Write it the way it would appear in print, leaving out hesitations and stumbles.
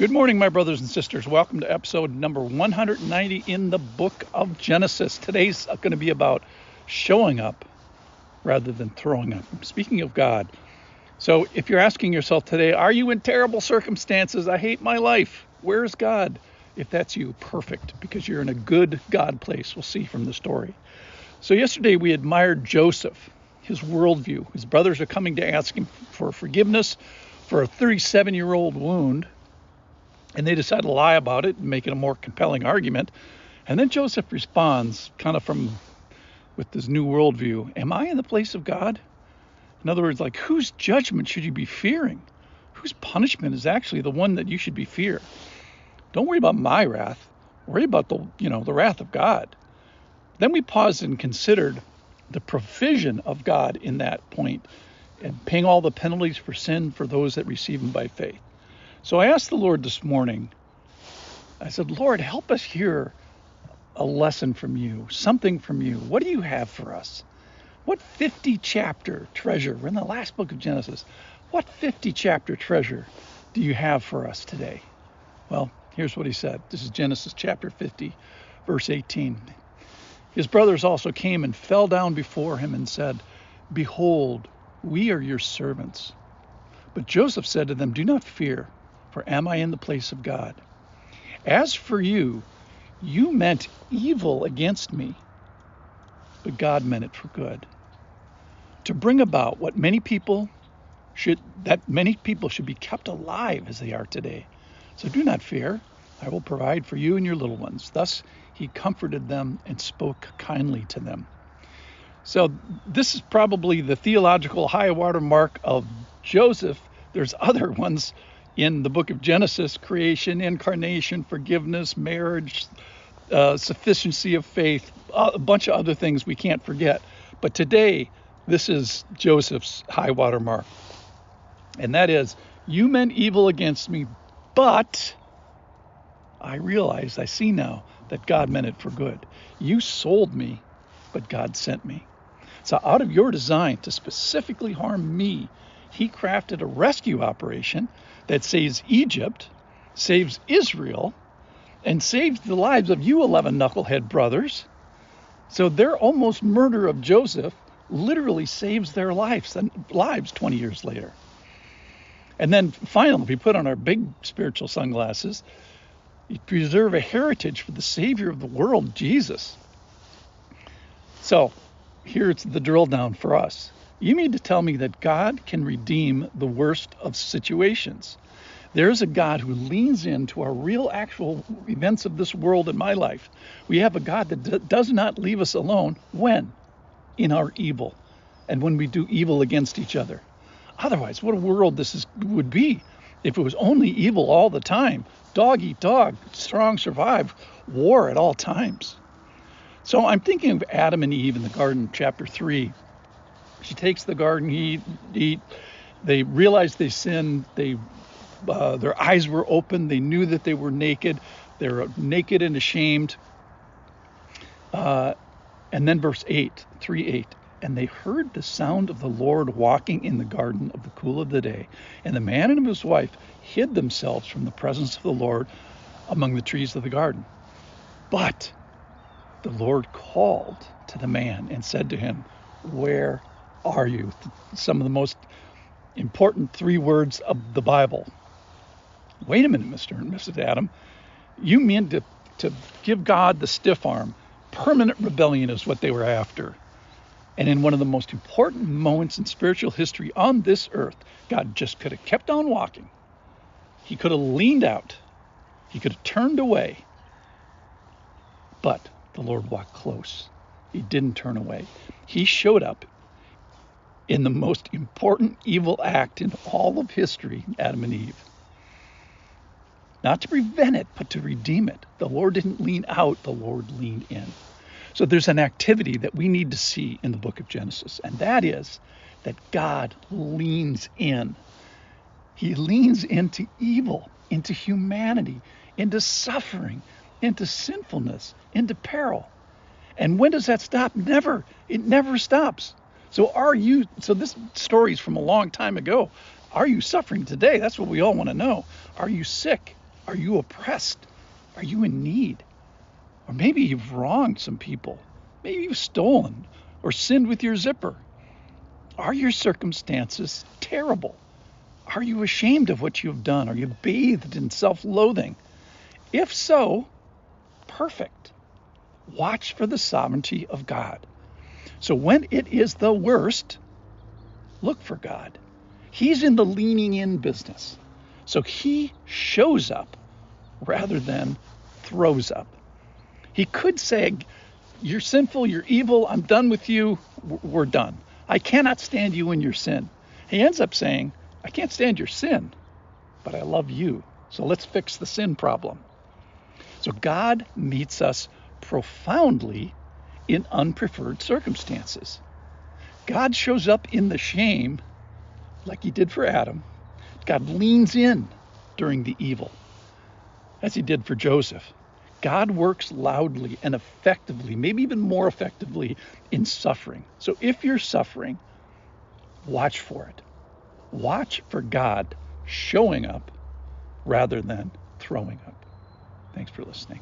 Good morning, my brothers and sisters. Welcome to episode number 190 in the book of Genesis. Today's going to be about showing up rather than throwing up. Speaking of God. So if you're asking yourself today, are you in terrible circumstances? I hate my life. Where's God? If that's you, perfect, because you're in a good God place. We'll see from the story. So yesterday we admired Joseph, his worldview. His brothers are coming to ask him for forgiveness for a 37-year-old wound. And they decide to lie about it and make it a more compelling argument. And then Joseph responds with this new worldview. Am I in the place of God? In other words, like, whose judgment should you be fearing? Whose punishment is actually the one that you should be fearing? Don't worry about my wrath. Worry about the wrath of God. Then we paused and considered the provision of God in that point and paying all the penalties for sin for those that receive him by faith. So I asked the Lord this morning, I said, Lord, help us hear a lesson from you, something from you. What do you have for us? What 50-chapter treasure? We're in the last book of Genesis. What 50-chapter treasure do you have for us today? Well, here's what he said. This is Genesis chapter 50, verse 18. His brothers also came and fell down before him and said, Behold, we are your servants. But Joseph said to them, Do not fear. For am I in the place of God? As for you, you meant evil against me, but God meant it for good, to bring about what many people should be kept alive as they are today. So do not fear. I will provide for you and your little ones. Thus he comforted them and spoke kindly to them. So this is probably the theological high water mark of Joseph. There's other ones in the book of Genesis: creation, incarnation, forgiveness, marriage, sufficiency of faith, a bunch of other things we can't forget. But today, this is Joseph's high water mark. And that is, you meant evil against me, but I see now that God meant it for good. You sold me, but God sent me. So out of your design to specifically harm me, he crafted a rescue operation that saves Egypt, saves Israel, and saves the lives of you 11 knucklehead brothers. So their almost murder of Joseph literally saves their lives 20 years later. And then finally, we put on our big spiritual sunglasses, you preserve a heritage for the Savior of the world, Jesus. So here's the drill down for us. You mean to tell me that God can redeem the worst of situations? There's a God who leans into our real, actual events of this world in my life. We have a God that does not leave us alone. When? In our evil, and when we do evil against each other. Otherwise, what a world would be if it was only evil all the time. Dog eat dog, strong survive, war at all times. So I'm thinking of Adam and Eve in the garden, chapter 3. She takes the garden, eat. They realized they sinned. Their eyes were open. They knew that they were naked. They were naked and ashamed. And then verse 3:8. And they heard the sound of the Lord walking in the garden of the cool of the day. And the man and his wife hid themselves from the presence of the Lord among the trees of the garden. But the Lord called to the man and said to him, Where are you? Some of the most important 3 words of the Bible. Wait a minute, Mr. and Mrs. Adam. You mean to give God the stiff arm. Permanent rebellion is what they were after. And in one of the most important moments in spiritual history on this earth, God just could have kept on walking. He could have leaned out. He could have turned away. But the Lord walked close. He didn't turn away. He showed up in the most important evil act in all of history, Adam and Eve. Not to prevent it, but to redeem it. The Lord didn't lean out, the Lord leaned in. So there's an activity that we need to see in the book of Genesis, and that is that God leans in. He leans into evil, into humanity, into suffering, into sinfulness, into peril. And when does that stop? Never. It never stops. So this story is from a long time ago. Are you suffering today? That's what we all want to know. Are you sick? Are you oppressed? Are you in need? Or maybe you've wronged some people. Maybe you've stolen or sinned with your zipper. Are your circumstances terrible? Are you ashamed of what you've done? Are you bathed in self-loathing? If so, perfect. Watch for the sovereignty of God. So when it is the worst, look for God. He's in the leaning in business. So he shows up rather than throws up. He could say, you're sinful, you're evil, I'm done with you, we're done. I cannot stand you in your sin. He ends up saying, I can't stand your sin, but I love you. So let's fix the sin problem. So God meets us profoundly in unpreferred circumstances. God shows up in the shame like he did for Adam. God leans in during the evil, as he did for Joseph. God works loudly and effectively, maybe even more effectively, in suffering. So if you're suffering, watch for it. Watch for God showing up rather than throwing up. Thanks for listening.